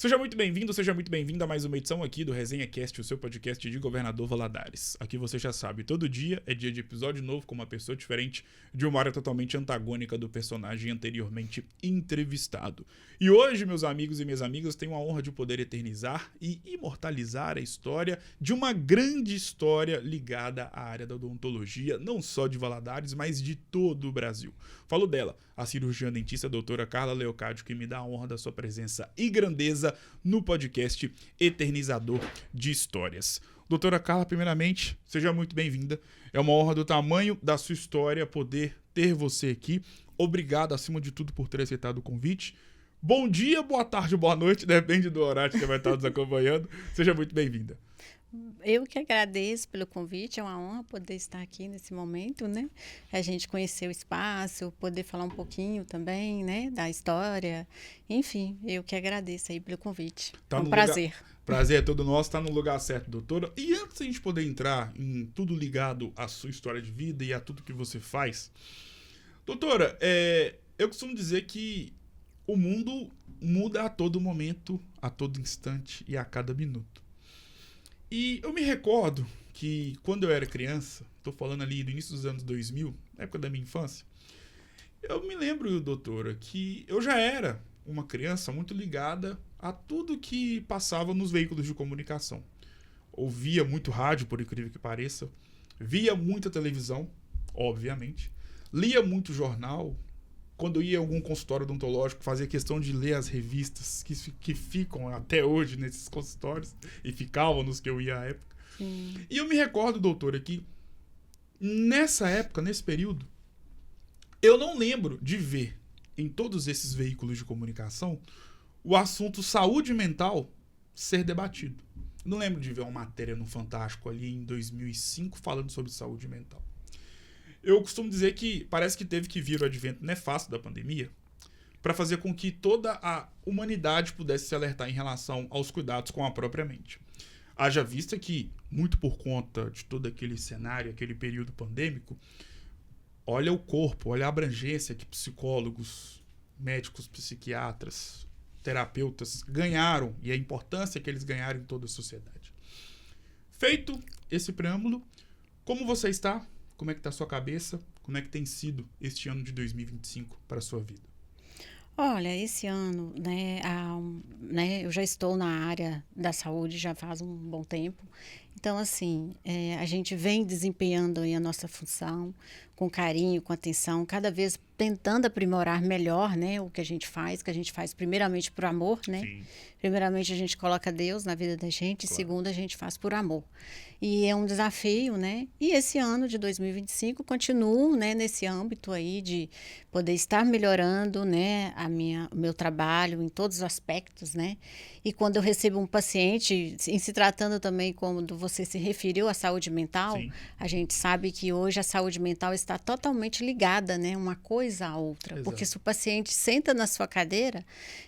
Seja muito bem-vindo, seja muito bem-vinda a mais uma edição aqui do Resenha Cast, o seu podcast de Governador Valadares. Aqui você já sabe, todo dia é dia de episódio novo com uma pessoa diferente, de uma área totalmente antagônica do personagem anteriormente entrevistado. E hoje, meus amigos e minhas amigas, tenho a honra de poder eternizar e imortalizar a história de uma grande história ligada à área da odontologia, não só de Valadares, mas de todo o Brasil. Falo dela, a cirurgiã dentista doutora Carla Leocádio, que me dá a honra da sua presença e grandeza no podcast Eternizador de Histórias. Doutora Carla, primeiramente, seja muito bem-vinda. É uma honra do tamanho da sua história poder ter você aqui. Obrigado, acima de tudo, por ter aceitado o convite. Bom dia, boa tarde, boa noite, depende do horário que você vai estar nos acompanhando. Seja muito bem-vinda. Eu que agradeço pelo convite, é uma honra poder estar aqui nesse momento, né? A gente conhecer o espaço, poder falar um pouquinho também, né, da história. Enfim, eu que agradeço aí pelo convite. Tá é um prazer. Prazer é todo nosso, tá no lugar certo, doutora. E antes da gente poder entrar em tudo ligado à sua história de vida e a tudo que você faz, doutora, eu costumo dizer que o mundo muda a todo momento, a todo instante e a cada minuto. E eu me recordo que quando eu era criança, tô falando ali do início dos anos 2000, na época da minha infância, eu me lembro, doutora, que eu já era uma criança muito ligada a tudo que passava nos veículos de comunicação. Ouvia muito rádio, por incrível que pareça, via muita televisão, obviamente, lia muito jornal. Quando eu ia a algum consultório odontológico, fazia questão de ler as revistas que ficam até hoje nesses consultórios e ficavam nos que eu ia à época. Sim. E eu me recordo, doutora, que nessa época, nesse período, eu não lembro de ver em todos esses veículos de comunicação o assunto saúde mental ser debatido. Não lembro de ver uma matéria no Fantástico ali em 2005 falando sobre saúde mental. Eu costumo dizer que parece que teve que vir o advento nefasto da pandemia para fazer com que toda a humanidade pudesse se alertar em relação aos cuidados com a própria mente. Haja vista que, muito por conta de todo aquele cenário, aquele período pandêmico, olha o corpo, olha a abrangência que psicólogos, médicos, psiquiatras, terapeutas ganharam e a importância que eles ganharam em toda a sociedade. Feito esse preâmbulo, como você está? Como é que está a sua cabeça? Como é que tem sido este ano de 2025 para a sua vida? Olha, esse ano, né, eu já estou na área da saúde já faz um bom tempo. Então, assim, a gente vem desempenhando aí a nossa função com carinho, com atenção, cada vez tentando aprimorar melhor, né, o que a gente faz primeiramente por amor, né? Sim. Primeiramente a gente coloca Deus na vida da gente, Claro. segundo a gente faz por amor. E é um desafio, né? E esse ano de 2025 continuo, né, nesse âmbito aí de poder estar melhorando, né, o meu trabalho em todos os aspectos, né? E quando eu recebo um paciente, em se tratando também como você se referiu à saúde mental, Sim. a gente sabe que hoje a saúde mental está totalmente ligada, né, uma coisa à outra. Exato. Porque se o paciente senta na sua cadeira,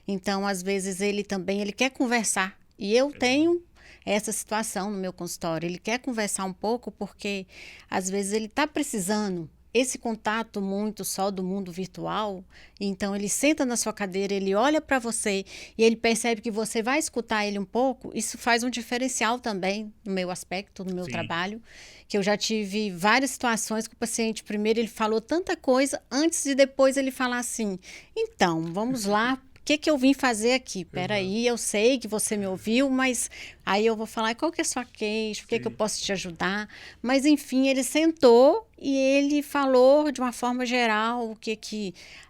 então às vezes ele quer conversar. E eu tenho essa situação no meu consultório. Ele quer conversar um pouco porque às vezes ele está precisando esse contato muito só do mundo virtual. Então ele senta na sua cadeira, ele olha para você e ele percebe que você vai escutar ele um pouco. Isso faz um diferencial também no meu aspecto, no meu Sim. trabalho, que eu já tive várias situações que o paciente primeiro ele falou tanta coisa antes de depois ele falar assim: então, vamos lá. O que eu vim fazer aqui? Peraí, eu sei que você me ouviu, mas aí eu vou falar qual que é a sua queixa, o que eu posso te ajudar. Mas, enfim, ele sentou e ele falou de uma forma geral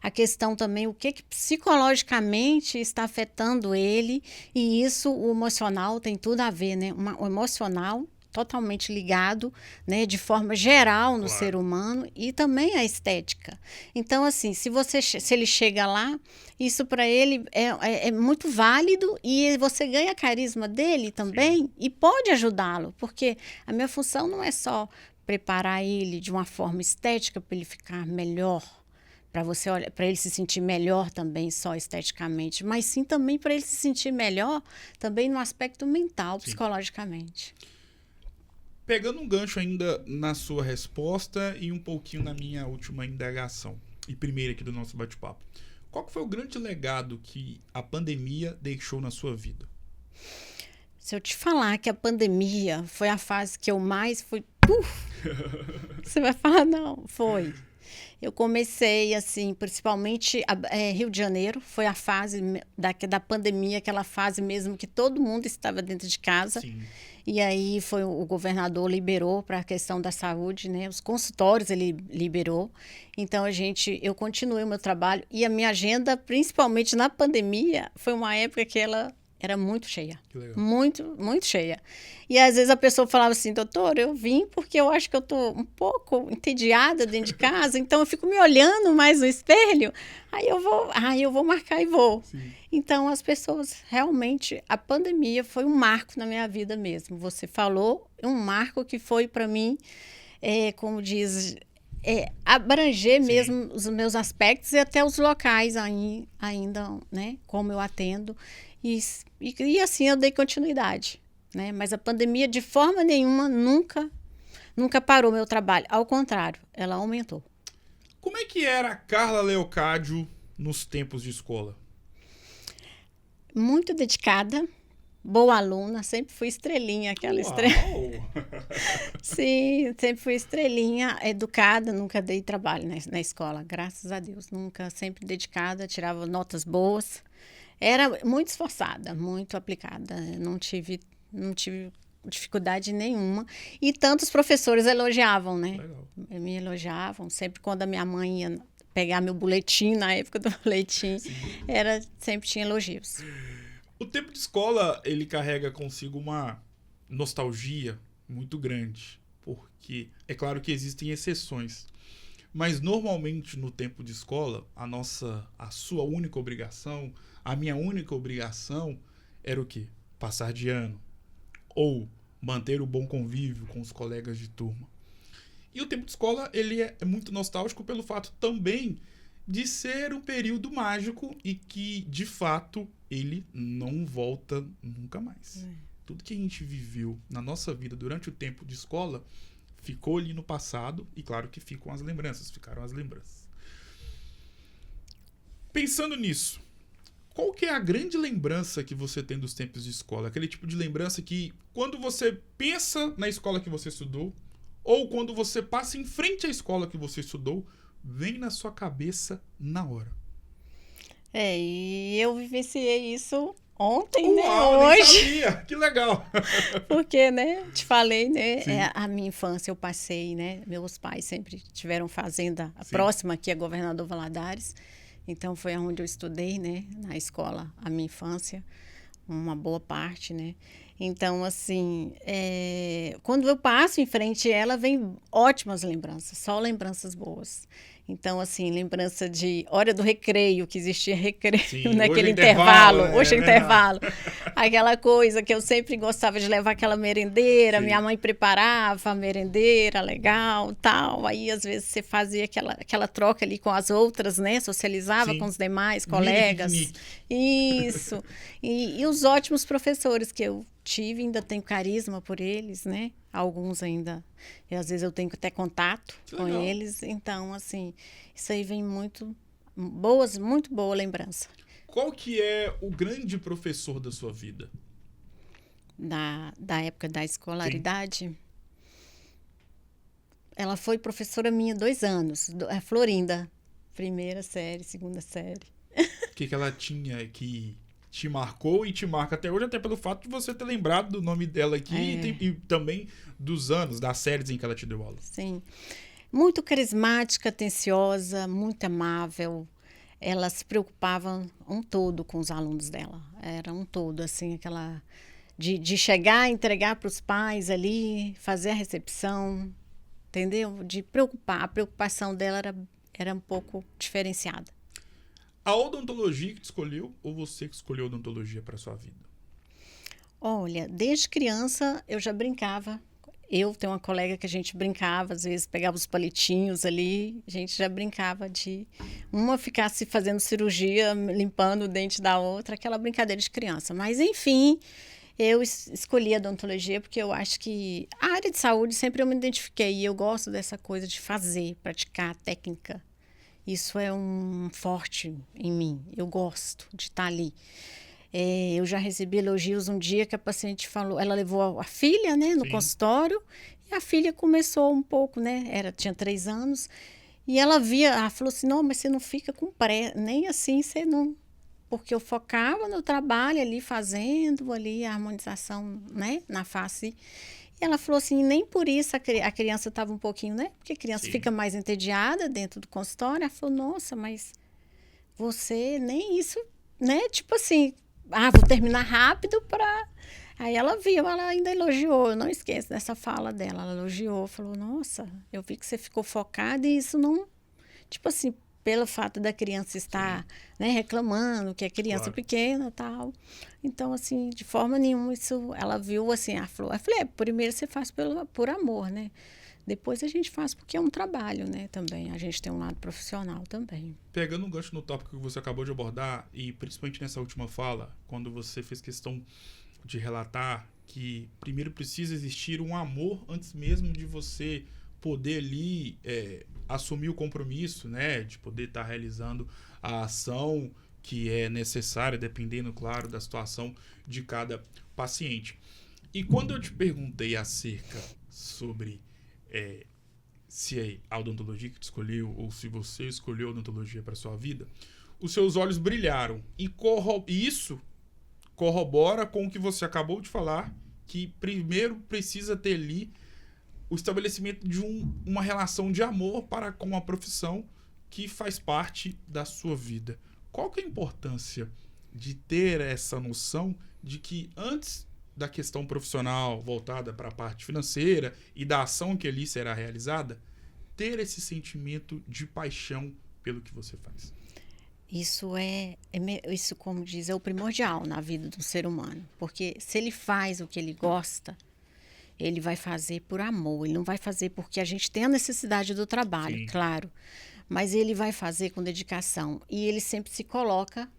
a questão também, o que psicologicamente está afetando ele. E isso, o emocional, tem tudo a ver, né? O emocional totalmente ligado, né, de forma geral no ser humano e também a estética. Então, assim, se ele chega lá, isso para ele é muito válido e você ganha carisma dele também. Sim. E pode ajudá-lo, porque a minha função não é só preparar ele de uma forma estética para ele ficar melhor, para ele se sentir melhor também só esteticamente, mas sim também para ele se sentir melhor também no aspecto mental, psicologicamente. Pegando um gancho ainda na sua resposta e um pouquinho na minha última indagação e primeira aqui do nosso bate-papo. Qual que foi o grande legado que a pandemia deixou na sua vida? Se eu te falar que a pandemia foi a fase que eu mais fui... Você vai falar, não, foi. Eu comecei, assim, principalmente Rio de Janeiro, foi a fase da pandemia, aquela fase mesmo que todo mundo estava dentro de casa. Sim. E aí foi o governador liberou para a questão da saúde, né? Os consultórios ele liberou. Então eu continuei o meu trabalho e a minha agenda, principalmente na pandemia, foi uma época que ela era muito cheia. Que legal. Muito, muito cheia. E às vezes a pessoa falava assim, doutor, eu vim porque eu acho que eu estou um pouco entediada dentro de casa, então eu fico me olhando mais no espelho, aí eu vou marcar e vou. Sim. Então as pessoas, realmente, a pandemia foi um marco na minha vida mesmo. Você falou, um marco que foi para mim, como diz, abranger Sim. mesmo os meus aspectos e até os locais ainda, né, como eu atendo. E assim eu dei continuidade, né? Mas a pandemia, de forma nenhuma, nunca parou meu trabalho. Ao contrário, ela aumentou. Como é que era a Carla Leocádio nos tempos de escola? Muito dedicada, boa aluna, sempre fui estrelinha, aquela estrela. Sim, sempre fui estrelinha, educada, nunca dei trabalho na escola, graças a Deus. Nunca, sempre dedicada, tirava notas boas. Era muito esforçada, muito aplicada. Não tive dificuldade nenhuma. E tantos professores elogiavam, né? Legal. Me elogiavam. Sempre quando a minha mãe ia pegar meu boletim, na época do boletim, sempre tinha elogios. O tempo de escola, ele carrega consigo uma nostalgia muito grande. Porque é claro que existem exceções. Mas normalmente no tempo de escola, a sua única obrigação, a minha única obrigação era o quê? Passar de ano. Ou manter o bom convívio com os colegas de turma. E o tempo de escola, ele é muito nostálgico pelo fato também de ser um período mágico e que, de fato, ele não volta nunca mais. Tudo que a gente viveu na nossa vida durante o tempo de escola ficou ali no passado e, claro, que ficaram as lembranças. Pensando nisso, qual que é a grande lembrança que você tem dos tempos de escola? Aquele tipo de lembrança que, quando você pensa na escola que você estudou, ou quando você passa em frente à escola que você estudou, vem na sua cabeça na hora. E eu vivenciei isso ontem, né? Uau, Hoje. nem sabia. Que legal. Porque, né? Te falei, né? Sim. A minha infância eu passei, né? Meus pais sempre tiveram fazenda Sim. próxima aqui, a Governador Valadares. Então, foi onde eu estudei, né? Na escola, a minha infância. Uma boa parte, né? Então, assim, quando eu passo em frente a ela, vem ótimas lembranças. Só lembranças boas. Então, assim, lembrança de hora do recreio, que existia recreio. Sim, naquele hoje é intervalo. né? Hoje é intervalo. Aquela coisa que eu sempre gostava de levar aquela merendeira. Sim. Minha mãe preparava a merendeira, legal, tal. Aí, às vezes, você fazia aquela troca ali com as outras, né? Socializava Sim. com os demais Mini colegas. piquenique. Isso. E os ótimos professores que eu tive, ainda tenho carisma por eles, né? Alguns ainda. E às vezes eu tenho até contato com eles. Então, assim, isso aí vem muito boa lembrança. Qual que é o grande professor da sua vida? Da época da escolaridade? Sim. Ela foi professora minha 2 anos. A Florinda. 1ª série, 2ª série. O que ela tinha que te marcou e te marca até hoje, até pelo fato de você ter lembrado do nome dela aqui e também dos anos, das séries em que ela te deu aula. Sim. Muito carismática, atenciosa, muito amável. Ela se preocupava um todo com os alunos dela. Era um todo, assim, aquela... De chegar, entregar para os pais ali, fazer a recepção, entendeu? De preocupar. A preocupação dela era um pouco diferenciada. A odontologia que te escolheu ou você que escolheu a odontologia para sua vida? Olha, desde criança eu já brincava. Eu tenho uma colega que a gente brincava, às vezes pegava os palitinhos ali, a gente já brincava de uma ficasse fazendo cirurgia, limpando o dente da outra, aquela brincadeira de criança. Mas, enfim, eu escolhi a odontologia porque eu acho que a área de saúde sempre eu me identifiquei e eu gosto dessa coisa de fazer, praticar a técnica. Isso é um forte em mim. Eu gosto de estar ali. Eu já recebi elogios um dia que a paciente falou, ela levou a filha, né, no Sim. consultório, e a filha começou um pouco, né, tinha 3 anos, e ela falou assim, não, mas você não fica com pressa, nem assim você não... Porque eu focava no trabalho ali, fazendo ali a harmonização, né, na face. E ela falou assim, nem por isso a criança estava um pouquinho, né, porque a criança Sim. fica mais entediada dentro do consultório. Ela falou, nossa, mas você nem isso, né, tipo assim, vou terminar rápido para... Aí ela viu, ela ainda elogiou, eu não esqueço dessa fala dela, ela elogiou, falou, nossa, eu vi que você ficou focada e isso não... Tipo assim, pelo fato da criança estar, né, reclamando que é criança Claro. pequena e tal. Então, assim, de forma nenhuma, isso, ela viu assim, ela falou, eu falei, primeiro você faz por amor, né? Depois a gente faz porque é um trabalho, né, também. A gente tem um lado profissional também. Pegando um gancho no tópico que você acabou de abordar, e principalmente nessa última fala, quando você fez questão de relatar que primeiro precisa existir um amor antes mesmo de você poder ali assumir o compromisso, né, de poder estar realizando a ação que é necessária, dependendo, claro, da situação de cada paciente. E quando eu te perguntei acerca sobre se é a odontologia que te escolheu ou se você escolheu a odontologia para sua vida, os seus olhos brilharam. E isso corrobora com o que você acabou de falar, que primeiro precisa ter ali o estabelecimento de uma relação de amor para com a profissão que faz parte da sua vida. Qual que é a importância de ter essa noção de que antes da questão profissional voltada para a parte financeira e da ação que ali será realizada, ter esse sentimento de paixão pelo que você faz? Isso, como diz, é o primordial na vida do ser humano. Porque se ele faz o que ele gosta, ele vai fazer por amor. Ele não vai fazer porque a gente tem a necessidade do trabalho, Sim. claro. Mas ele vai fazer com dedicação. E ele sempre se coloca,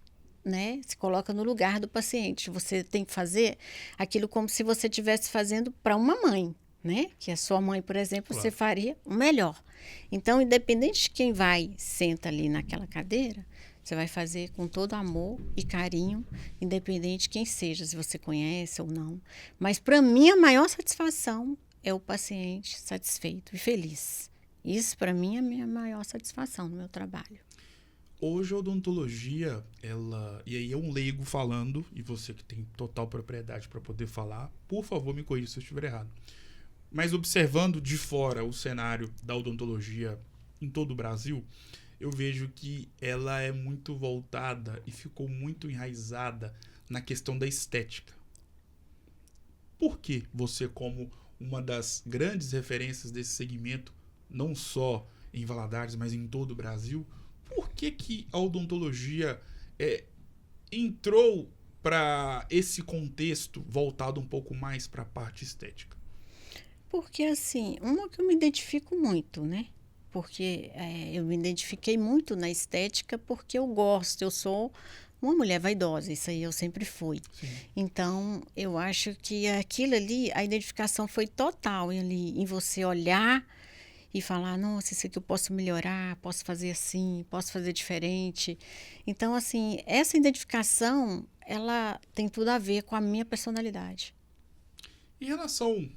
né? Se coloca no lugar do paciente. Você tem que fazer aquilo como se você estivesse fazendo para uma mãe, né? Que a sua mãe, por exemplo, Claro. você faria o melhor. Então, independente de quem senta ali naquela cadeira, você vai fazer com todo amor e carinho, independente de quem seja, se você conhece ou não. Mas, para mim, a maior satisfação é o paciente satisfeito e feliz. Isso, para mim, é a minha maior satisfação no meu trabalho. Hoje a odontologia, e aí é um leigo falando, e você que tem total propriedade para poder falar, por favor me corrija se eu estiver errado. Mas observando de fora o cenário da odontologia em todo o Brasil, eu vejo que ela é muito voltada e ficou muito enraizada na questão da estética. Por que você, como uma das grandes referências desse segmento, não só em Valadares, mas em todo o Brasil, por que a odontologia entrou para esse contexto voltado um pouco mais para a parte estética? Porque, assim, uma que eu me identifico muito, né? Porque eu me identifiquei muito na estética porque eu gosto, eu sou uma mulher vaidosa, isso aí eu sempre fui. Sim. Então, eu acho que aquilo ali, a identificação foi total ali, em você olhar e falar, nossa, isso aqui eu posso melhorar, posso fazer assim, posso fazer diferente. Então, assim, essa identificação, ela tem tudo a ver com a minha personalidade. Em relação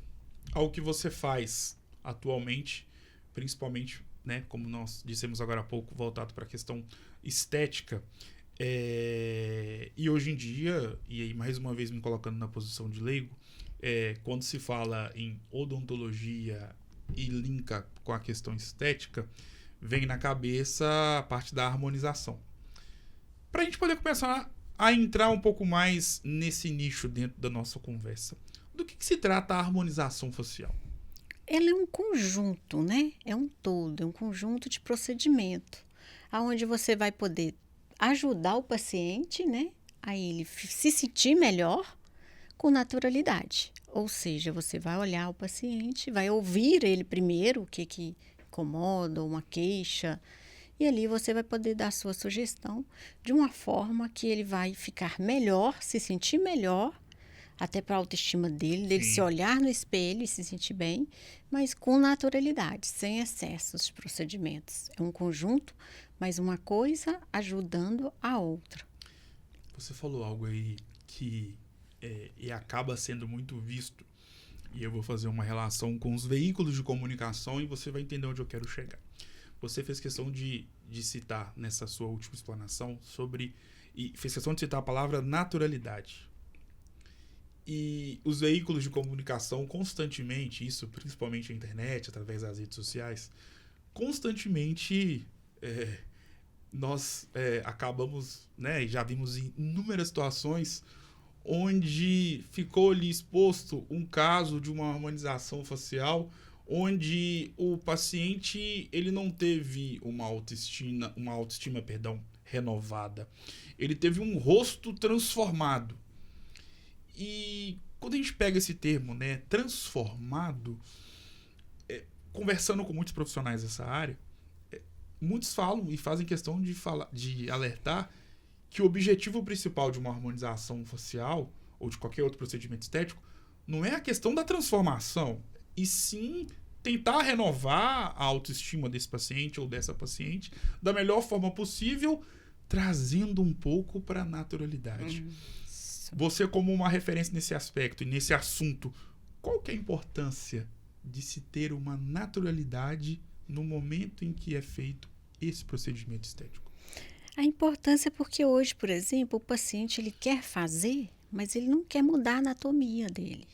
ao que você faz atualmente, principalmente, né, como nós dissemos agora há pouco, voltado para a questão estética, e hoje em dia, e aí mais uma vez me colocando na posição de leigo, quando se fala em odontologia e linka com a questão estética, vem na cabeça a parte da harmonização. Para a gente poder começar a entrar um pouco mais nesse nicho dentro da nossa conversa, do que se trata a harmonização facial? Ela é um conjunto, né? É um todo, é um conjunto de procedimento, aonde você vai poder ajudar o paciente, né? A ele se sentir melhor com naturalidade. Ou seja, você vai olhar o paciente, vai ouvir ele primeiro, o que incomoda, uma queixa, e ali você vai poder dar a sua sugestão de uma forma que ele vai ficar melhor, se sentir melhor, até para a autoestima dele Sim. se olhar no espelho e se sentir bem, mas com naturalidade, sem excessos de procedimentos. É um conjunto, mas uma coisa ajudando a outra. Você falou algo aí que e acaba sendo muito visto, e eu vou fazer uma relação com os veículos de comunicação e você vai entender onde eu quero chegar. Você fez questão de citar nessa sua última explanação e fez questão de citar a palavra naturalidade. E os veículos de comunicação constantemente, isso principalmente a internet, através das redes sociais, constantemente nós acabamos, né, e já vimos em inúmeras situações onde ficou ali exposto um caso de uma harmonização facial onde o paciente ele não teve uma autoestima, renovada. Ele teve um rosto transformado. E quando a gente pega esse termo, né, transformado, conversando com muitos profissionais dessa área, muitos falam e fazem questão de alertar que o objetivo principal de uma harmonização facial ou de qualquer outro procedimento estético não é a questão da transformação, e sim tentar renovar a autoestima desse paciente ou dessa paciente da melhor forma possível, trazendo um pouco para a naturalidade. Você, como uma referência nesse aspecto e nesse assunto, qual que é a importância de se ter uma naturalidade no momento em que é feito esse procedimento estético? A importância é porque hoje, por exemplo, o paciente ele quer fazer, mas ele não quer mudar a anatomia dele.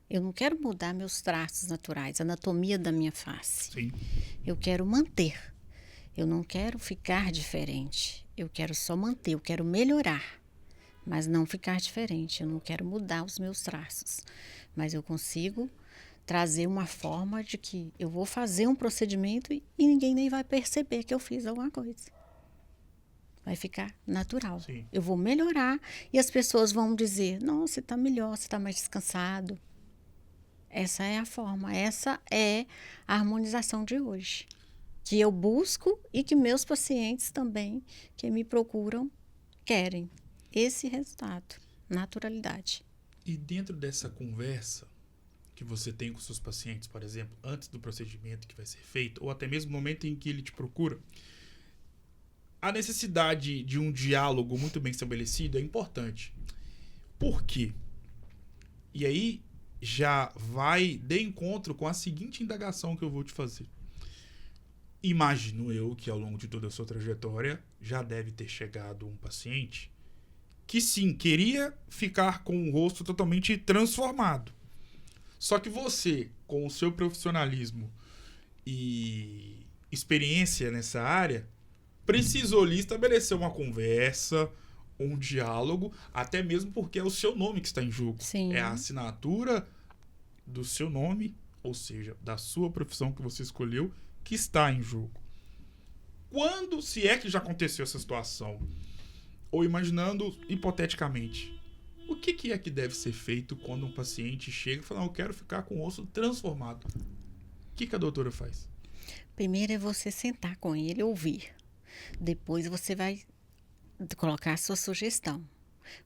Eu não quero mudar meus traços naturais, a anatomia da minha face. Sim. Eu quero manter. Eu não quero ficar diferente. Eu quero só manter, eu quero melhorar, mas não ficar diferente. Eu não quero mudar os meus traços, mas eu consigo trazer uma forma de que eu vou fazer um procedimento e ninguém nem vai perceber que eu fiz alguma coisa. Vai ficar natural. Sim. Eu vou melhorar e as pessoas vão dizer, nossa, você está melhor, você está mais descansado. Essa é a forma, essa é a harmonização de hoje. Que eu busco e que meus pacientes também, que me procuram, querem. Esse resultado, naturalidade. E dentro dessa conversa que você tem com seus pacientes, por exemplo, antes do procedimento que vai ser feito, ou até mesmo no momento em que ele te procura, a necessidade de um diálogo muito bem estabelecido é importante. Por quê? E aí já vai de encontro com a seguinte indagação que eu vou te fazer. Imagino eu que ao longo de toda a sua trajetória já deve ter chegado um paciente que sim, queria ficar com o rosto totalmente transformado. Só que você, com o seu profissionalismo e experiência nessa área, precisou ali estabelecer uma conversa, um diálogo, até mesmo porque é o seu nome que está em jogo. Sim. É a assinatura do seu nome, ou seja, da sua profissão que você escolheu, que está em jogo. Quando, se é que já aconteceu essa situação, ou imaginando hipoteticamente, o que é que deve ser feito quando um paciente chega e fala, eu quero ficar com o rosto transformado? O que a doutora faz? Primeiro é você sentar com ele e ouvir. Depois você vai colocar a sua sugestão.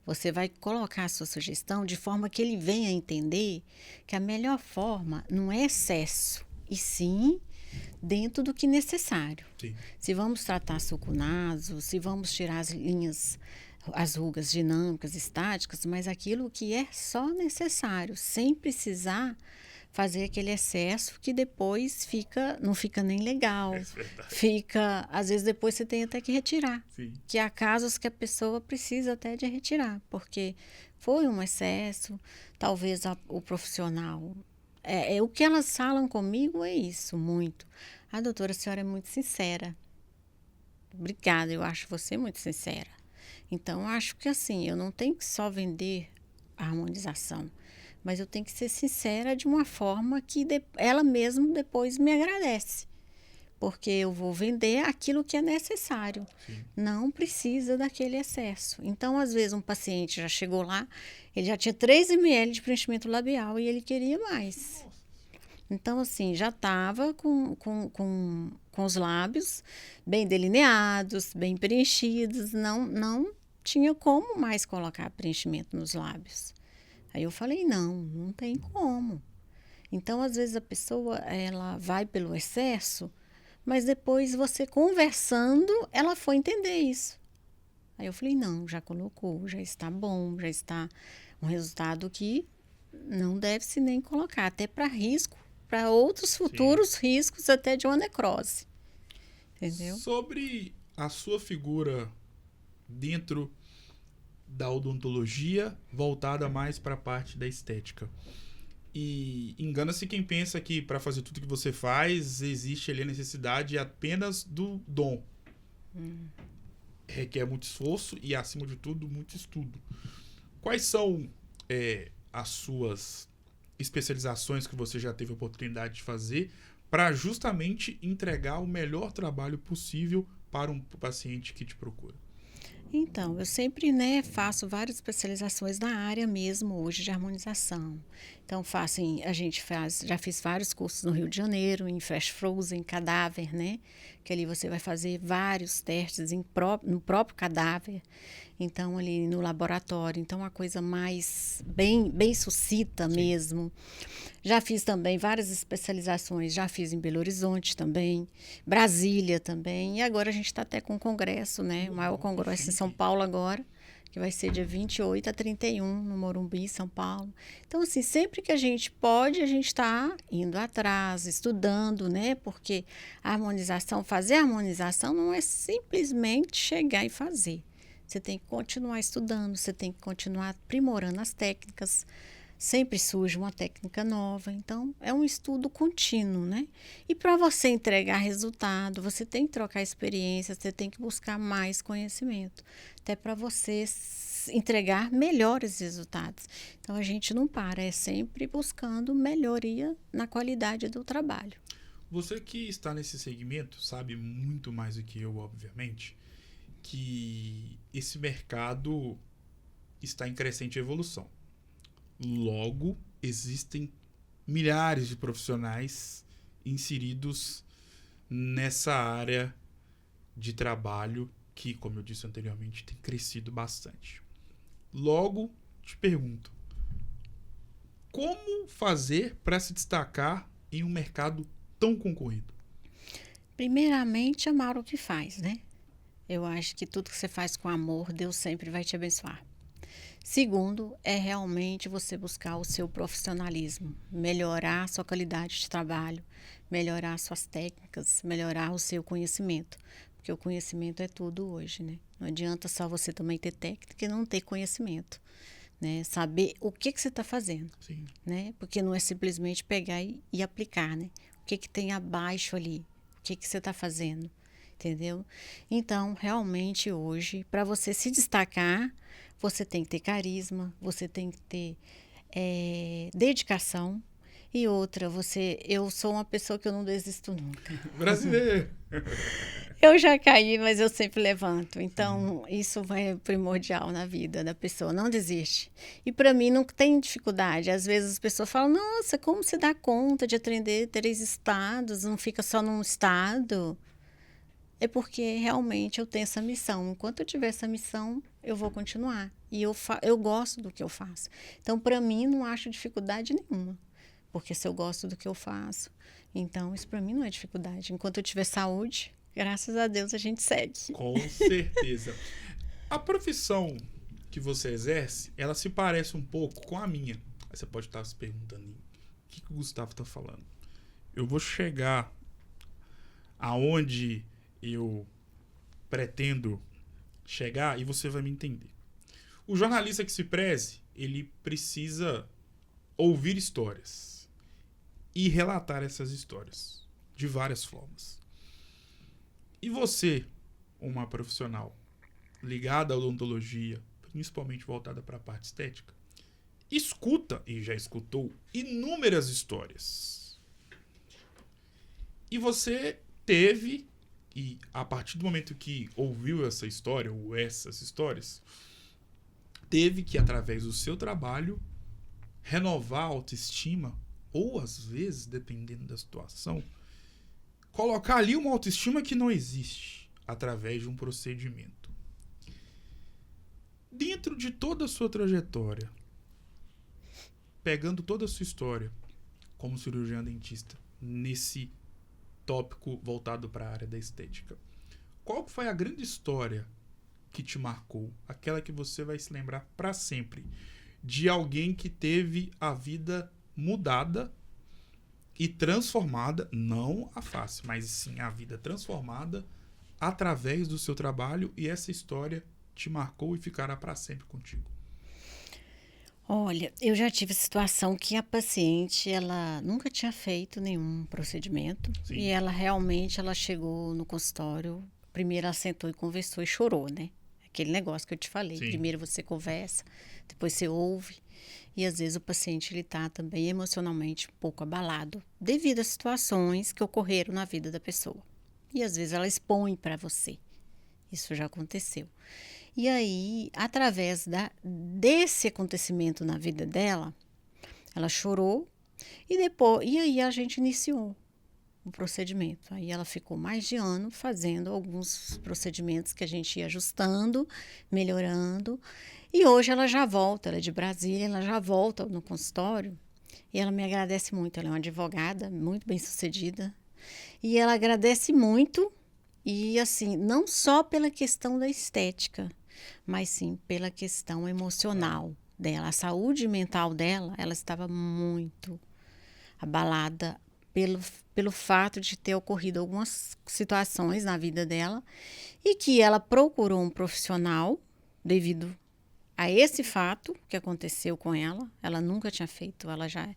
Você vai colocar a sua sugestão de forma que ele venha entender que a melhor forma não é excesso, e sim dentro do que é necessário. Sim. Se vamos tratar suco naso, se vamos tirar as linhas, as rugas dinâmicas, estáticas, mas aquilo que é só necessário, sem precisar fazer aquele excesso que depois não fica nem legal. Fica, às vezes depois você tem até que retirar. Sim. Que há casos que a pessoa precisa até de retirar, porque foi um excesso, talvez o profissional... o que elas falam comigo é isso, muito. Doutora, a senhora é muito sincera. Obrigada, eu acho você muito sincera. Então, eu acho que assim, eu não tenho que só vender a harmonização, mas eu tenho que ser sincera de uma forma que ela mesma depois me agradece. Porque eu vou vender aquilo que é necessário. Sim. Não precisa daquele excesso. Então, às vezes, um paciente já chegou lá, ele já tinha 3 ml de preenchimento labial e ele queria mais. Então, assim, já estava com os lábios bem delineados, bem preenchidos. Não tinha como mais colocar preenchimento nos lábios. Aí eu falei, não tem como. Então, às vezes, a pessoa, ela vai pelo excesso, mas depois você conversando, ela foi entender isso. Aí eu falei, não, já colocou, já está bom, já está um resultado que não deve-se nem colocar, até para risco, para outros futuros riscos até de uma necrose. Entendeu? Sobre a sua figura dentro da odontologia, voltada mais para a parte da estética. E engana-se quem pensa que para fazer tudo que você faz, existe ali a necessidade apenas do dom. Requer muito esforço e, acima de tudo, muito estudo. Quais são as suas especializações que você já teve a oportunidade de fazer para justamente entregar o melhor trabalho possível para um paciente que te procura? Então, eu sempre, faço várias especializações na área mesmo hoje de harmonização. Então, já fiz vários cursos no Rio de Janeiro, em Fresh Frozen, cadáver, que ali você vai fazer vários testes no próprio cadáver, então ali no laboratório. Então, uma coisa mais bem sucita mesmo. Já fiz também várias especializações, já fiz em Belo Horizonte também, Brasília também, e agora a gente está até com um congresso, o maior congresso em São Paulo agora, que vai ser dia 28 a 31, no Morumbi, São Paulo. Então, assim, sempre que a gente pode, a gente está indo atrás, estudando, porque fazer a harmonização não é simplesmente chegar e fazer. Você tem que continuar estudando, você tem que continuar aprimorando as técnicas. Sempre surge uma técnica nova, então é um estudo contínuo, E para você entregar resultado, você tem que trocar experiência, você tem que buscar mais conhecimento, até para você entregar melhores resultados. Então a gente não para, é sempre buscando melhoria na qualidade do trabalho. Você que está nesse segmento sabe muito mais do que eu, obviamente, que esse mercado está em crescente evolução. Logo, existem milhares de profissionais inseridos nessa área de trabalho que, como eu disse anteriormente, tem crescido bastante. Logo, te pergunto, como fazer para se destacar em um mercado tão concorrido? Primeiramente, amar o que faz, Eu acho que tudo que você faz com amor, Deus sempre vai te abençoar. Segundo, é realmente você buscar o seu profissionalismo, melhorar a sua qualidade de trabalho, melhorar suas técnicas, melhorar o seu conhecimento. Porque o conhecimento é tudo hoje, Não adianta só você também ter técnica e não ter conhecimento, Saber o que você está fazendo, Sim. Porque não é simplesmente pegar e aplicar, O que tem abaixo ali, o que você está fazendo, entendeu? Então, realmente hoje, para você se destacar, você tem que ter carisma, você tem que ter dedicação. E outra, eu sou uma pessoa que eu não desisto nunca. Brasileiro! Eu já caí, mas eu sempre levanto. Então, isso é primordial na vida da pessoa. Não desiste. E para mim não tem dificuldade. Às vezes as pessoas falam, nossa, como você dá conta de atender 3 estados? Não fica só num estado? É porque realmente eu tenho essa missão. Enquanto eu tiver essa missão, eu vou continuar. E eu gosto do que eu faço. Então, para mim, não acho dificuldade nenhuma. Porque se eu gosto do que eu faço, então isso para mim não é dificuldade. Enquanto eu tiver saúde, graças a Deus a gente segue. Com certeza. A profissão que você exerce, ela se parece um pouco com a minha. Aí você pode estar se perguntando, o que o Gustavo está falando? Eu vou chegar aonde eu pretendo chegar e você vai me entender. O jornalista que se preze, ele precisa ouvir histórias e relatar essas histórias de várias formas. E você, uma profissional ligada à odontologia, principalmente voltada para a parte estética, escuta e já escutou inúmeras histórias. E você teve, e a partir do momento que ouviu essa história, ou essas histórias, teve que, através do seu trabalho, renovar a autoestima, ou às vezes, dependendo da situação, colocar ali uma autoestima que não existe, através de um procedimento. Dentro de toda a sua trajetória, pegando toda a sua história como cirurgião dentista, nesse tópico voltado para a área da estética, qual foi a grande história que te marcou? Aquela que você vai se lembrar para sempre, de alguém que teve a vida mudada e transformada, não a face, mas sim a vida transformada através do seu trabalho, e essa história te marcou e ficará para sempre contigo. Olha, eu já tive situação que a paciente, ela nunca tinha feito nenhum procedimento. Sim. E ela realmente, ela chegou no consultório, primeiro ela sentou e conversou e chorou, né? Aquele negócio que eu te falei. Sim. Primeiro você conversa, depois você ouve. E às vezes o paciente, ele tá também emocionalmente um pouco abalado, devido a situações que ocorreram na vida da pessoa. E às vezes ela expõe para você. Isso já aconteceu. E aí, através desse acontecimento na vida dela, ela chorou e aí a gente iniciou o procedimento. Aí ela ficou mais de ano fazendo alguns procedimentos que a gente ia ajustando, melhorando. E hoje ela já volta, ela é de Brasília, ela já volta no consultório e ela me agradece muito. Ela é uma advogada muito bem-sucedida e ela agradece muito. E assim, não só pela questão da estética, mas sim pela questão emocional dela. A saúde mental dela, ela estava muito abalada pelo fato de ter ocorrido algumas situações na vida dela e que ela procurou um profissional devido a esse fato que aconteceu com ela. Ela nunca tinha feito, ela já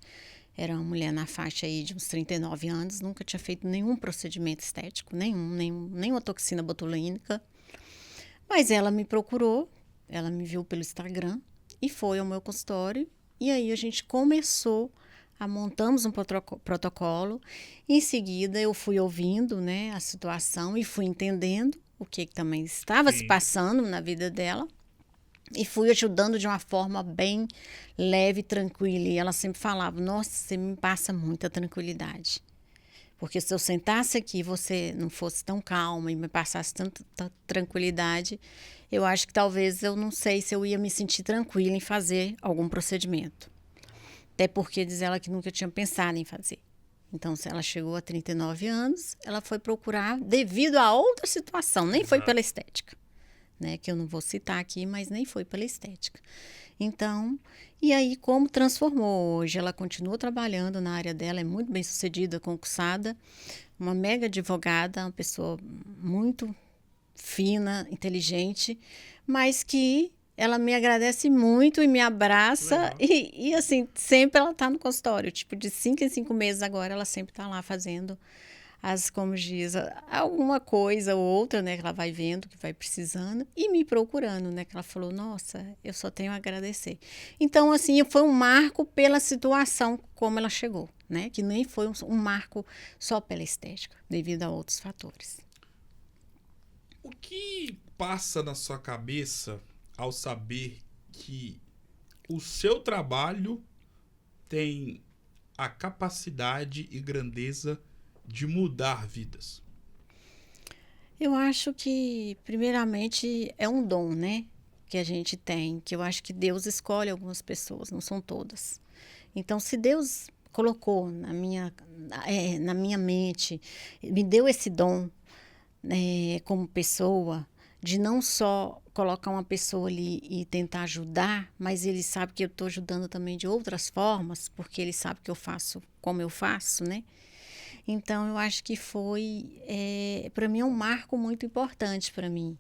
era uma mulher na faixa aí de uns 39 anos, nunca tinha feito nenhum procedimento estético, nenhuma toxina botulínica. Mas ela me procurou, ela me viu pelo Instagram e foi ao meu consultório. E aí a gente montamos um protocolo. Em seguida eu fui ouvindo, né, a situação e fui entendendo o que também estava se passando na vida dela. E fui ajudando de uma forma bem leve e tranquila. E ela sempre falava, nossa, você me passa muita tranquilidade. Porque se eu sentasse aqui e você não fosse tão calma e me passasse tanta tranquilidade, eu acho que talvez eu não sei se eu ia me sentir tranquila em fazer algum procedimento. Até porque diz ela que nunca tinha pensado em fazer. Então, se ela chegou a 39 anos, ela foi procurar devido a outra situação, nem foi pela estética. Né, que eu não vou citar aqui, mas nem foi pela estética. Então, e aí como transformou hoje? Ela continua trabalhando na área dela, é muito bem sucedida, concursada, uma mega advogada, uma pessoa muito fina, inteligente, mas que ela me agradece muito e me abraça e assim, sempre ela está no consultório, tipo de 5 em 5 meses agora, ela sempre está lá fazendo como diz, alguma coisa ou outra, né, que ela vai vendo, que vai precisando, e me procurando, né, que ela falou, nossa, eu só tenho a agradecer. Então, assim, foi um marco pela situação como ela chegou, né, que nem foi um marco só pela estética, devido a outros fatores. O que passa na sua cabeça ao saber que o seu trabalho tem a capacidade e grandeza de mudar vidas? Eu acho que, primeiramente, é um dom, né? Que a gente tem, que eu acho que Deus escolhe algumas pessoas, não são todas. Então, se Deus colocou na minha mente, me deu esse dom, como pessoa, de não só colocar uma pessoa ali e tentar ajudar, mas ele sabe que eu estou ajudando também de outras formas, porque ele sabe que eu faço como eu faço, né? Então, eu acho que para mim, é um marco muito importante para mim.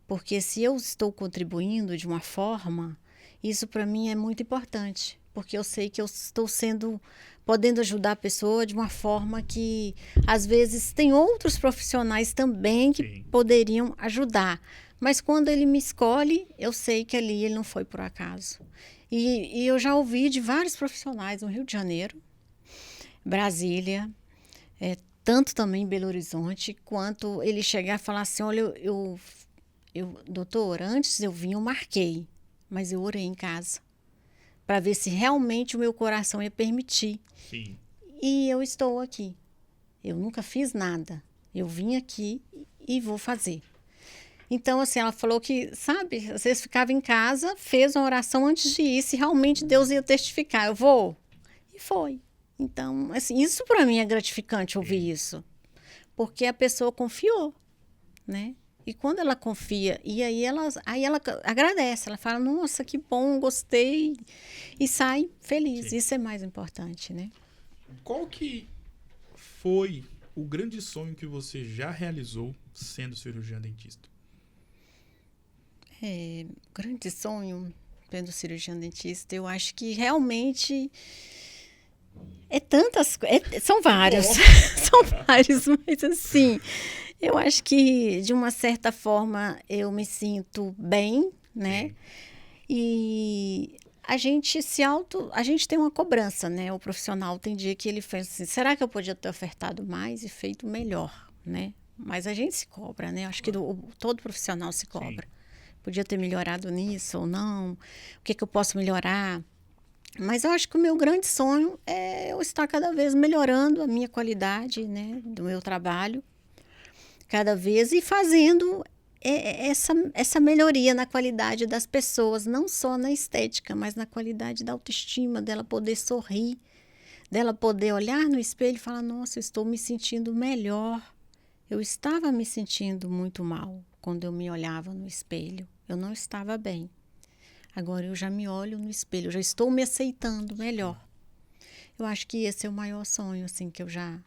Porque se eu estou contribuindo de uma forma, isso para mim é muito importante. Porque eu sei que eu estou podendo ajudar a pessoa de uma forma que, às vezes, tem outros profissionais também que poderiam ajudar. Mas quando ele me escolhe, eu sei que ali ele não foi por acaso. E eu já ouvi de vários profissionais no Rio de Janeiro, Brasília, tanto também em Belo Horizonte, quanto ele chegar e falar assim, olha, doutor, antes eu vim, eu marquei, mas eu orei em casa, para ver se realmente o meu coração ia permitir. Sim. E eu estou aqui. Eu nunca fiz nada. Eu vim aqui e vou fazer. Então, assim, ela falou que, sabe, às vezes ficava em casa, fez uma oração antes de ir, se realmente Deus ia testificar. Eu vou. E foi. Então, assim, isso para mim é gratificante ouvir isso. Porque a pessoa confiou, né? E quando ela confia, e aí ela agradece, ela fala, nossa, que bom, gostei, e sai feliz. Sim. Isso é mais importante, né? Qual que foi o grande sonho que você já realizou sendo cirurgiã dentista? Grande sonho, sendo cirurgião dentista, eu acho que realmente são vários, são vários, mas assim, eu acho que de uma certa forma eu me sinto bem, né? Sim. E a gente tem uma cobrança, né? O profissional tem dia que ele faz assim, será que eu podia ter ofertado mais e feito melhor, né? Mas a gente se cobra, né? Acho que todo profissional se cobra. Sim. Podia ter melhorado nisso ou não? O que eu posso melhorar? Mas eu acho que o meu grande sonho é eu estar cada vez melhorando a minha qualidade, né, do meu trabalho, cada vez e fazendo essa melhoria na qualidade das pessoas, não só na estética, mas na qualidade da autoestima, dela poder sorrir, dela poder olhar no espelho e falar: nossa, eu estou me sentindo melhor. Eu estava me sentindo muito mal quando eu me olhava no espelho. Eu não estava bem. Agora eu já me olho no espelho, eu já estou me aceitando melhor. Eu acho que esse é o maior sonho assim, que eu já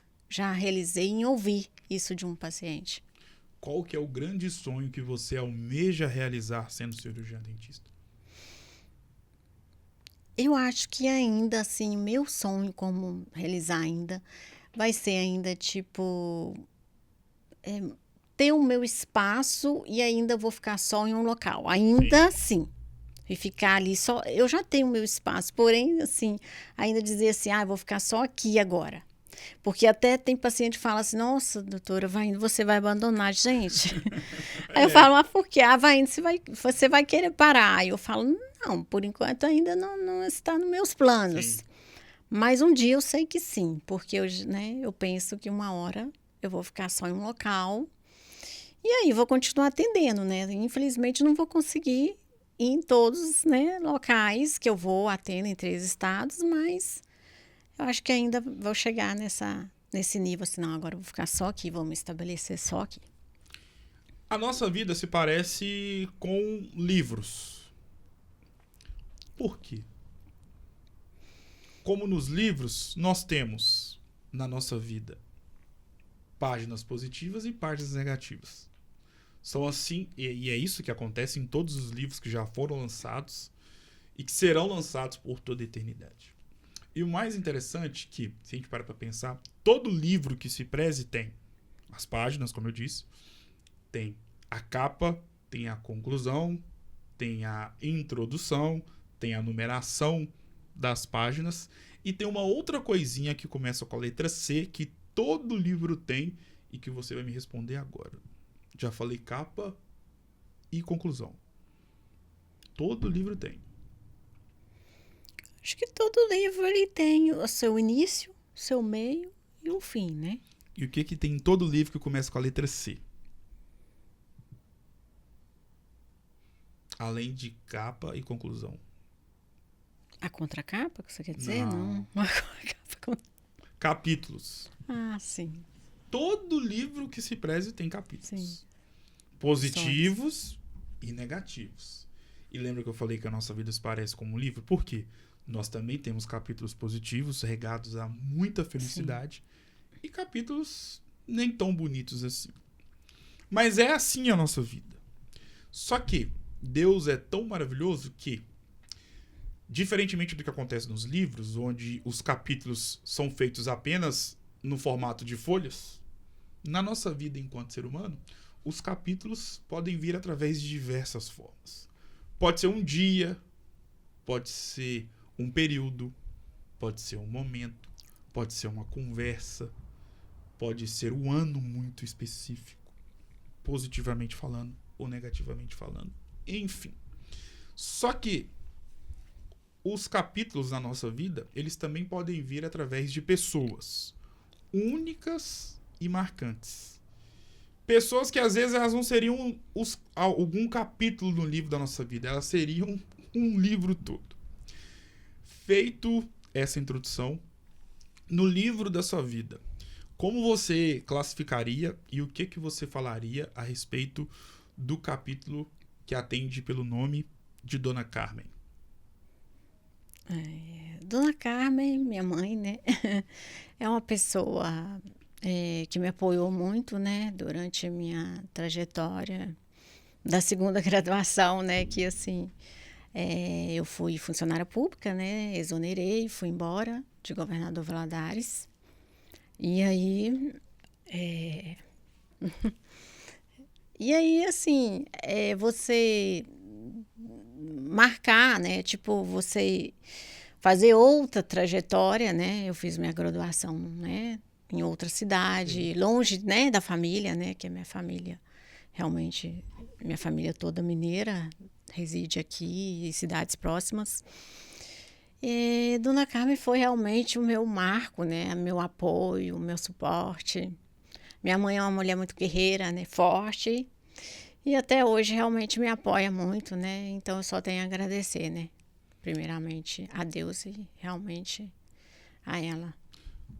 realizei em ouvir isso de um paciente. Qual que é o grande sonho que você almeja realizar sendo cirurgiã dentista? Eu acho que ainda assim, meu sonho como realizar ainda vai ser ainda tipo ter o meu espaço e ainda vou ficar só em um local. Ainda assim. E ficar ali só. Eu já tenho o meu espaço, porém, assim, ainda dizer assim, vou ficar só aqui agora. Porque até tem paciente que fala assim, nossa, doutora, vai indo, você vai abandonar, gente. Aí eu falo, mas por quê? Vai indo, você vai querer parar. Aí eu falo, não, por enquanto ainda não está nos meus planos. Sim. Mas um dia eu sei que sim, porque eu penso que uma hora eu vou ficar só em um local e aí vou continuar atendendo, né? Infelizmente não vou conseguir ir em todos, né, locais que eu vou, atendo em 3 estados, mas eu acho que ainda vou chegar nesse nível, assim, não, agora eu vou ficar só aqui, vou me estabelecer só aqui. A nossa vida se parece com livros. Por quê? Como nos livros, nós temos na nossa vida páginas positivas e páginas negativas. São assim, e é isso que acontece em todos os livros que já foram lançados e que serão lançados por toda a eternidade. E o mais interessante é que, se a gente parar para pensar, todo livro que se preze tem as páginas, como eu disse, tem a capa, tem a conclusão, tem a introdução, tem a numeração das páginas e tem uma outra coisinha que começa com a letra C que todo livro tem e que você vai me responder agora. Já falei capa e conclusão. Todo livro tem. Acho que todo livro ele tem o seu início, o seu meio e o fim, né? E o que tem em todo livro que começa com a letra C? Além de capa e conclusão. A contracapa, que você quer dizer? Não. Capítulos. Sim. Todo livro que se preze tem capítulos. Sim. Positivos e negativos. E lembra que eu falei que a nossa vida se parece com um livro? Por quê? Nós também temos capítulos positivos, regados a muita felicidade. Sim. E capítulos nem tão bonitos assim. Mas é assim a nossa vida. Só que Deus é tão maravilhoso que, diferentemente do que acontece nos livros, onde os capítulos são feitos apenas no formato de folhas, na nossa vida enquanto ser humano, os capítulos podem vir através de diversas formas. Pode ser um dia, pode ser um período, pode ser um momento, pode ser uma conversa, pode ser um ano muito específico, positivamente falando ou negativamente falando. Enfim. Só que os capítulos na nossa vida, eles também podem vir através de pessoas únicas e marcantes. Pessoas que às vezes elas não seriam algum capítulo no livro da nossa vida, elas seriam um livro todo. Feito essa introdução, no livro da sua vida, como você classificaria e o que você falaria a respeito do capítulo que atende pelo nome de Dona Carmen? Dona Carmen, minha mãe, né? É uma pessoa que me apoiou muito, né? Durante a minha trajetória da segunda graduação, né? Que assim, eu fui funcionária pública, né? Exonerei, fui embora de Governador Valadares. E aí, assim, você marcar, né? Tipo, você fazer outra trajetória, né? Eu fiz minha graduação, né? Em outra cidade, longe, né? Da família, né? Que é minha família, realmente, minha família toda mineira, reside aqui em cidades próximas. E Dona Carmen foi realmente o meu marco, né? Meu apoio, meu suporte. Minha mãe é uma mulher muito guerreira, né? Forte. E até hoje realmente me apoia muito, né? Então eu só tenho a agradecer, né? Primeiramente a Deus e realmente a ela.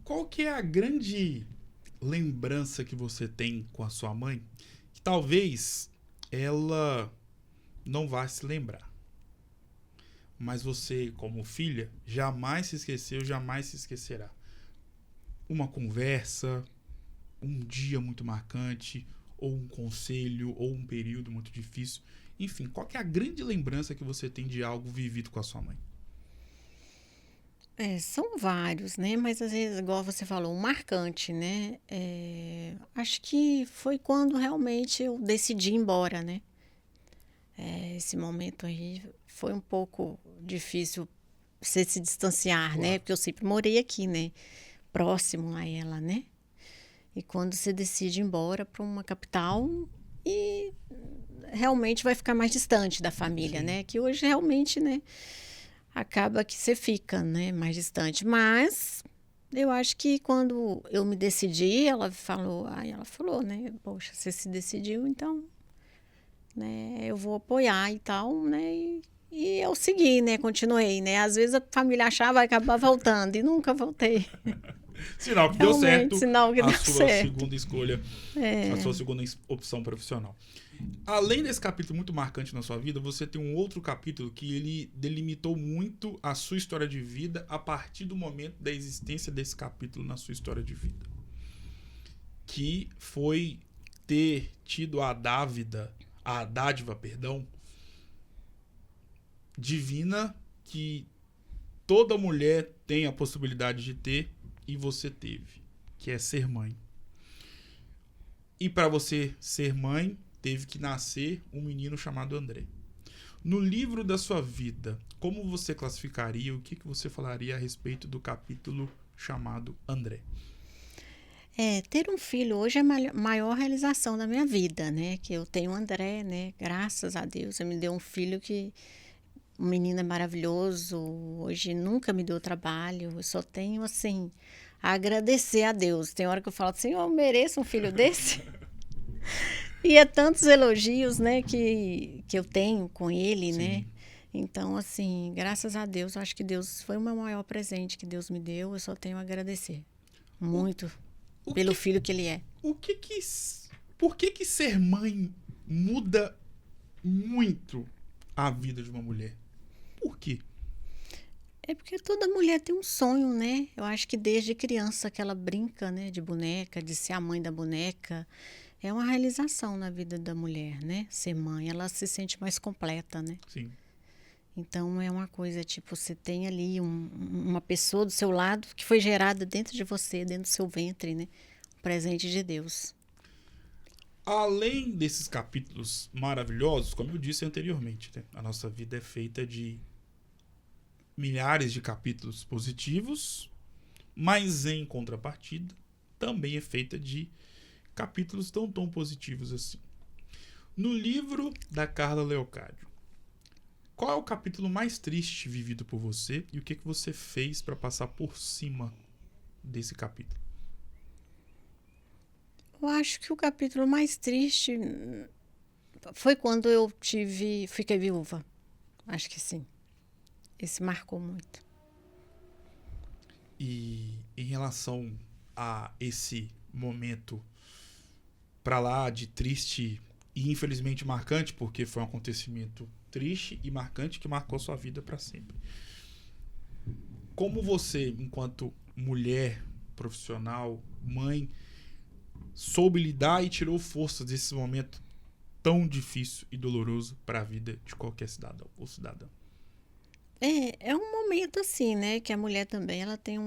Qual que é a grande lembrança que você tem com a sua mãe que talvez ela não vá se lembrar, mas você, como filha, jamais se esqueceu, jamais se esquecerá? Uma conversa, um dia muito marcante, ou um conselho, ou um período muito difícil. Enfim, qual que é a grande lembrança que você tem de algo vivido com a sua mãe? São vários, né? Mas às vezes, igual você falou, um marcante, né? Acho que foi quando realmente eu decidi ir embora, né? Esse momento aí foi um pouco difícil você se distanciar, Claro. né? Porque eu sempre morei aqui, né? Próximo a ela, né? E quando você decide ir embora para uma capital e realmente vai ficar mais distante da família, Sim. né? Que hoje realmente, né? Acaba que você fica, né? Mais distante. Mas eu acho que quando eu me decidi, ela falou, né? Poxa, você se decidiu, então, né? Eu vou apoiar e tal, né? E eu segui, né? Continuei, né? Às vezes a família achava vai acabar voltando e nunca voltei. Sinal que deu Realmente, certo sinal que a deu sua certo. segunda escolha, a sua segunda opção profissional. Além desse capítulo muito marcante na sua vida, você tem um outro capítulo que ele delimitou muito a sua história de vida a partir do momento da existência desse capítulo na sua história de vida. Que foi ter tido a dádiva, divina que toda mulher tem a possibilidade de ter e você teve, que é ser mãe. E para você ser mãe, teve que nascer um menino chamado André. No livro da sua vida, como você classificaria, o que você falaria a respeito do capítulo chamado André? Ter um filho hoje é a maior realização da minha vida, né? Que eu tenho o André, né? Graças a Deus, ele me deu um filho que um menino é maravilhoso. Hoje nunca me deu trabalho. Eu só tenho assim a agradecer a Deus. Tem hora que eu falo assim, eu mereço um filho desse. E é tantos elogios, né, que eu tenho com ele, Sim. né? Então, assim, graças a Deus, eu acho que Deus foi o meu maior presente que Deus me deu. Eu só tenho a agradecer muito pelo filho que ele é. Por que ser mãe muda muito a vida de uma mulher? Por quê? É porque toda mulher tem um sonho, né? Eu acho que desde criança que ela brinca, né, de boneca, de ser a mãe da boneca, é uma realização na vida da mulher, né? Ser mãe, ela se sente mais completa, né? Sim. Então é uma coisa, tipo, você tem ali uma pessoa do seu lado que foi gerada dentro de você, dentro do seu ventre, né? Um presente de Deus. Além desses capítulos maravilhosos, como eu disse anteriormente, né? A nossa vida é feita de milhares de capítulos positivos, mas em contrapartida, também é feita de capítulos tão positivos assim. No livro da Carla Leocádio, qual é o capítulo mais triste vivido por você e o que você fez para passar por cima desse capítulo? Eu acho que o capítulo mais triste foi quando eu fiquei viúva. Acho que sim. Esse marcou muito. E em relação a esse momento pra lá de triste e infelizmente marcante, porque foi um acontecimento triste e marcante que marcou sua vida pra sempre. Como você, enquanto mulher, profissional, mãe, soube lidar e tirou forças desse momento tão difícil e doloroso para a vida de qualquer cidadão ou cidadã? É um momento assim, né, que a mulher também, ela tem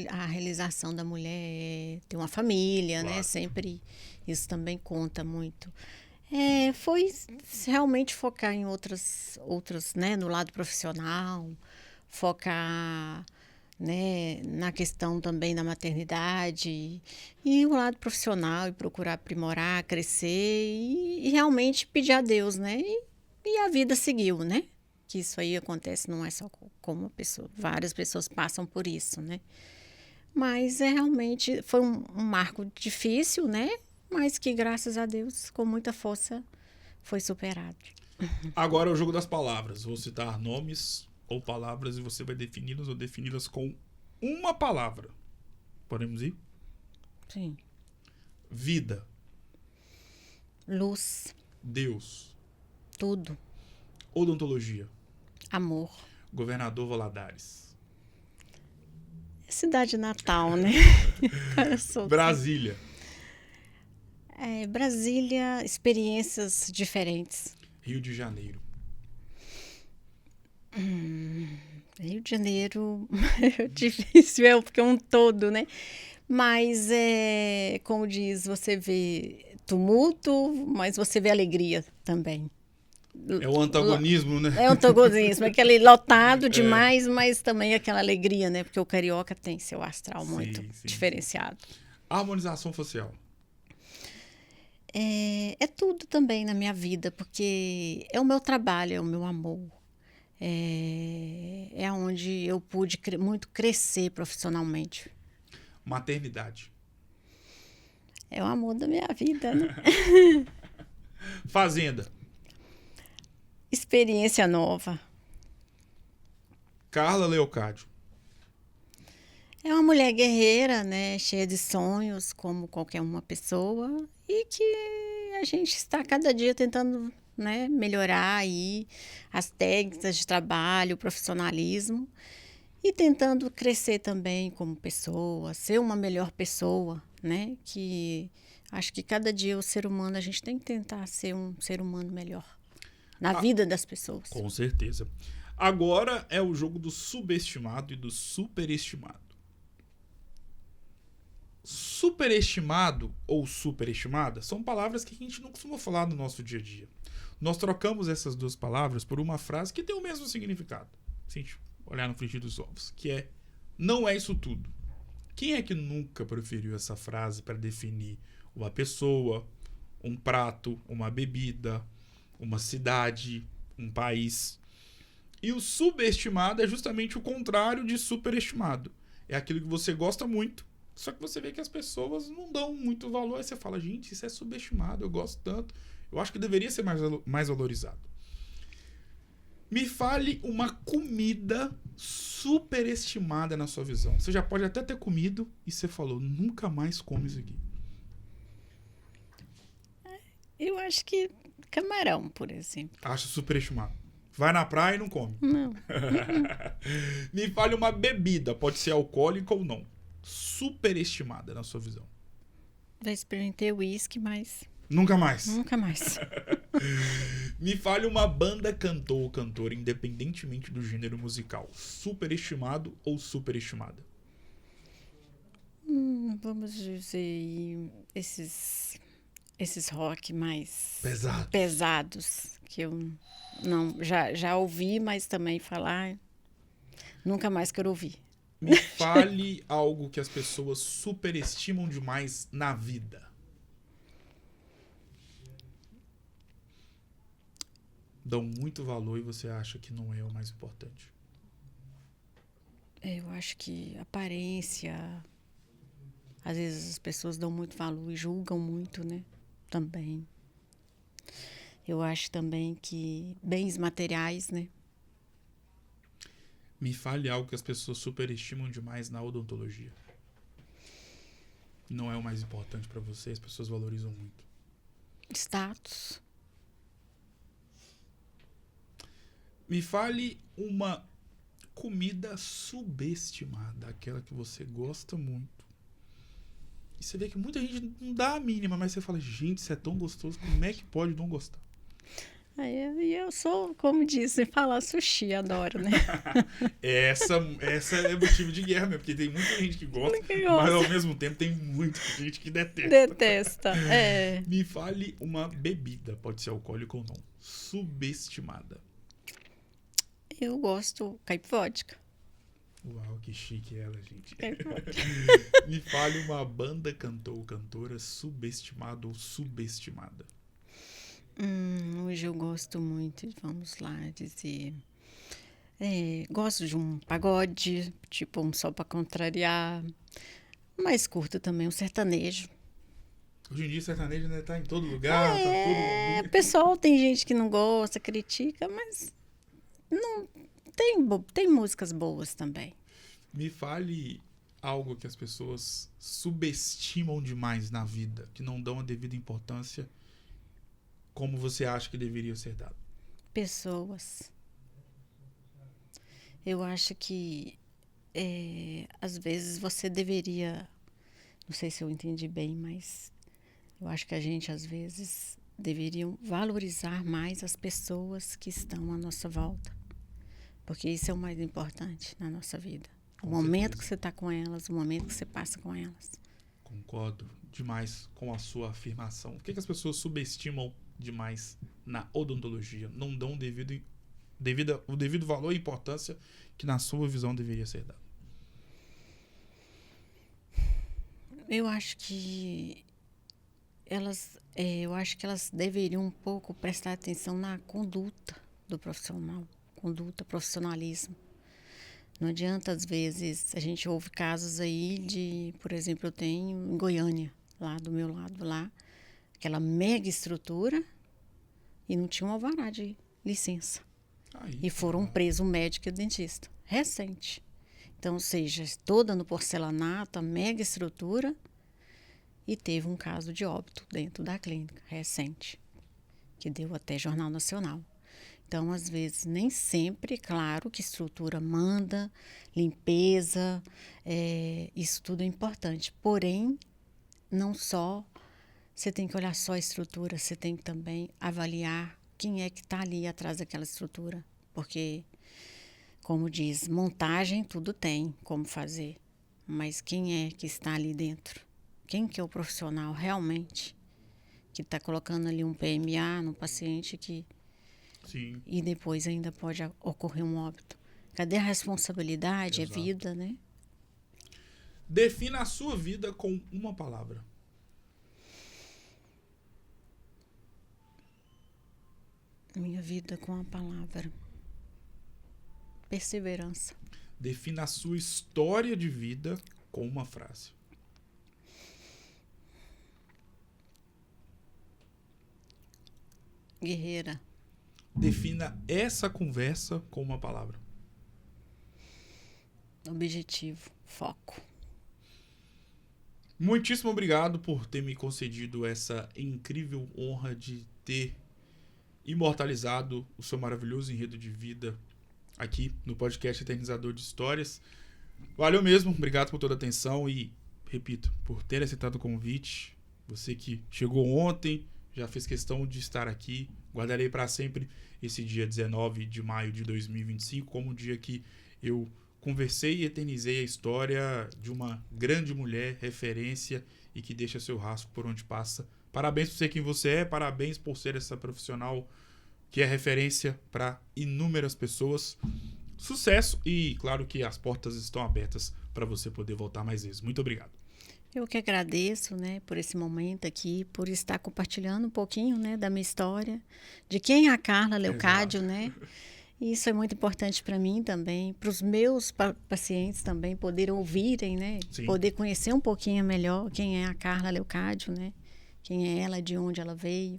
a realização da mulher, ter uma família, né, Claro. sempre isso também conta muito. Foi realmente focar em outras, né, no lado profissional, focar, né, na questão também da maternidade e o lado profissional e procurar aprimorar, crescer e realmente pedir a Deus, né, e a vida seguiu, né? Que isso aí acontece não é só com uma pessoa, várias pessoas passam por isso, né? Mas realmente foi um marco difícil, né? Mas que graças a Deus, com muita força, foi superado. Agora é o jogo das palavras. Vou citar nomes ou palavras e você vai defini-los ou defini-las com uma palavra. Podemos ir? Sim. Vida. Luz, Deus. tudo, Odontologia. amor. Governador Valadares. Cidade natal, né? Eu sou- Brasília. Brasília, experiências diferentes. Rio de Janeiro. Rio de Janeiro, é difícil, porque é um todo, né? Mas, como diz, você vê tumulto, mas você vê alegria também. É o antagonismo, né? É um antagonismo, aquele lotado demais, mas também aquela alegria, né? Porque o carioca tem seu astral muito Sim. diferenciado. Harmonização facial. É tudo também na minha vida, porque é o meu trabalho, é o meu amor. É onde eu pude muito crescer profissionalmente. Maternidade. É o amor da minha vida, né? Fazenda. Experiência nova. Carla Leocádio. É uma mulher guerreira, né? Cheia de sonhos, como qualquer uma pessoa. E que a gente está cada dia tentando, né, melhorar aí as técnicas de trabalho, o profissionalismo. E tentando crescer também como pessoa, ser uma melhor pessoa, né? Que acho que cada dia o ser humano, a gente tem que tentar ser um ser humano melhor na vida das pessoas. Com certeza. Agora é o jogo do subestimado e do superestimado. Superestimado ou superestimada são palavras que a gente não costuma falar no nosso dia a dia. Nós trocamos essas duas palavras por uma frase que tem o mesmo significado. Se a gente olhar no frigir dos ovos, que é: não é isso tudo. Quem é que nunca preferiu essa frase para definir uma pessoa, um prato, uma bebida, uma cidade, um país? E o subestimado é justamente o contrário de superestimado. É aquilo que você gosta muito, só que você vê que as pessoas não dão muito valor. Aí você fala: gente, isso é subestimado, eu gosto tanto. Eu acho que deveria ser mais valorizado. Me fale uma comida superestimada na sua visão. Você já pode até ter comido e você falou: nunca mais come isso aqui. Eu acho que camarão, por exemplo. Acho superestimado. Vai na praia e não come. Não. Me fale uma bebida, pode ser alcoólica ou não, superestimada na sua visão. Já experimentei uísque, mas Nunca mais. nunca mais. Me fale uma banda, cantor ou cantora, independentemente do gênero musical, superestimado ou superestimada. Vamos dizer esses rock mais Pesado. pesados, que eu não já ouvi, mas também falar nunca mais quero ouvir. Me fale algo que as pessoas superestimam demais na vida. Dão muito valor e você acha que não é o mais importante. Eu acho que aparência, Às vezes as pessoas dão muito valor e julgam muito, né? Também. Eu acho também que bens materiais, né? Me fale algo que as pessoas superestimam demais na odontologia. Não é o mais importante para você, as pessoas valorizam muito. Status. Me fale uma comida subestimada, aquela que você gosta muito. E você vê que muita gente não dá a mínima, mas você fala, gente, isso é tão gostoso, como é que pode não gostar? Aí eu sou, como disse, falar sushi, adoro, né? Essa é motivo de guerra mesmo, porque tem muita gente que gosta, mas ao mesmo tempo tem muita gente que detesta. Detesta, é. Me fale uma bebida, pode ser alcoólica ou não, subestimada. Eu gosto caipivódica. Uau, que chique ela, gente. Caipivódica. Me fale uma banda, cantor ou cantora subestimada ou subestimada. Hoje eu gosto muito, vamos lá dizer. Gosto de um pagode, tipo um só pra contrariar. Mas curto também um sertanejo. Hoje em dia sertanejo, né, tá em todo lugar, tá todo... Pessoal, tem gente que não gosta, critica, mas não tem músicas boas também. Me fale algo que as pessoas subestimam demais na vida, que não dão a devida importância como você acha que deveria ser dado. Pessoas. Eu acho que às vezes você deveria, não sei se eu entendi bem, mas eu acho que a gente às vezes deveria valorizar mais as pessoas que estão à nossa volta, porque isso é o mais importante na nossa vida. O momento que você está com elas, o momento que você passa com elas. Concordo demais com a sua afirmação. O que as pessoas subestimam demais na odontologia? Não dão o devido valor e importância que na sua visão deveria ser dado. Eu acho que elas deveriam um pouco prestar atenção na conduta do profissional, profissionalismo. Não adianta, às vezes, a gente ouve casos aí de, por exemplo, eu tenho em Goiânia, lá do meu lado, lá, aquela mega estrutura e não tinha um alvará de licença. E foram presos o médico e o dentista, recente. Então, ou seja, toda no porcelanato, a mega estrutura, e teve um caso de óbito dentro da clínica, recente, que deu até Jornal Nacional. Então, às vezes, nem sempre, claro que estrutura manda, limpeza, isso tudo é importante. Porém, não só, você tem que olhar só a estrutura, você tem que também avaliar quem é que está ali atrás daquela estrutura. Porque, como diz, montagem tudo tem como fazer, mas quem é que está ali dentro? Quem que é o profissional realmente que está colocando ali um PMA no paciente que... Sim. E depois ainda pode ocorrer um óbito. Cadê a responsabilidade? Exato. É vida, né? Defina a sua vida com uma palavra. Minha vida com a palavra. Perseverança. Defina a sua história de vida com uma frase. Guerreira. Defina essa conversa com uma palavra. Objetivo. Foco. Muitíssimo obrigado por ter me concedido essa incrível honra de ter imortalizado o seu maravilhoso enredo de vida aqui no podcast Eternizador de Histórias. Valeu mesmo, obrigado por toda a atenção e, repito, por ter aceitado o convite. Você que chegou ontem, já fez questão de estar aqui. Guardarei para sempre esse dia 19 de maio de 2025 como um dia que eu conversei e eternizei a história de uma grande mulher, referência e que deixa seu rastro por onde passa. Parabéns por ser quem você é, parabéns por ser essa profissional que é referência para inúmeras pessoas. Sucesso e claro que as portas estão abertas para você poder voltar mais vezes. Muito obrigado. Eu que agradeço, né, por esse momento aqui, por estar compartilhando um pouquinho, né, da minha história, de quem é a Carla Leocádio, né? E isso é muito importante para mim também, para os meus pacientes também poderem ouvirem, né? Sim. Poder conhecer um pouquinho melhor quem é a Carla Leocádio, né? Quem é ela, de onde ela veio,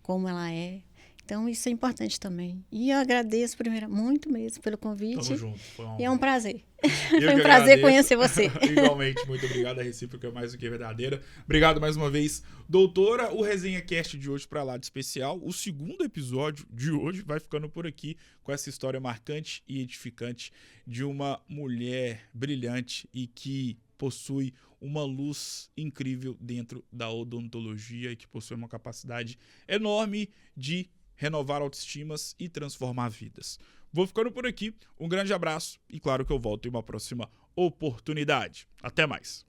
como ela é. Então, isso é importante também. E eu agradeço, primeiro, muito mesmo pelo convite. Tamo junto. E é um prazer. Eu Foi um que prazer agradeço. conhecer você. Igualmente, muito obrigado. A recíproca é mais do que verdadeira. Obrigado mais uma vez, doutora. O Resenha Cast de hoje para lá de especial. O segundo episódio de hoje vai ficando por aqui com essa história marcante e edificante de uma mulher brilhante e que possui uma luz incrível dentro da odontologia e que possui uma capacidade enorme de renovar autoestimas e transformar vidas. Vou ficando por aqui, um grande abraço e claro que eu volto em uma próxima oportunidade. Até mais!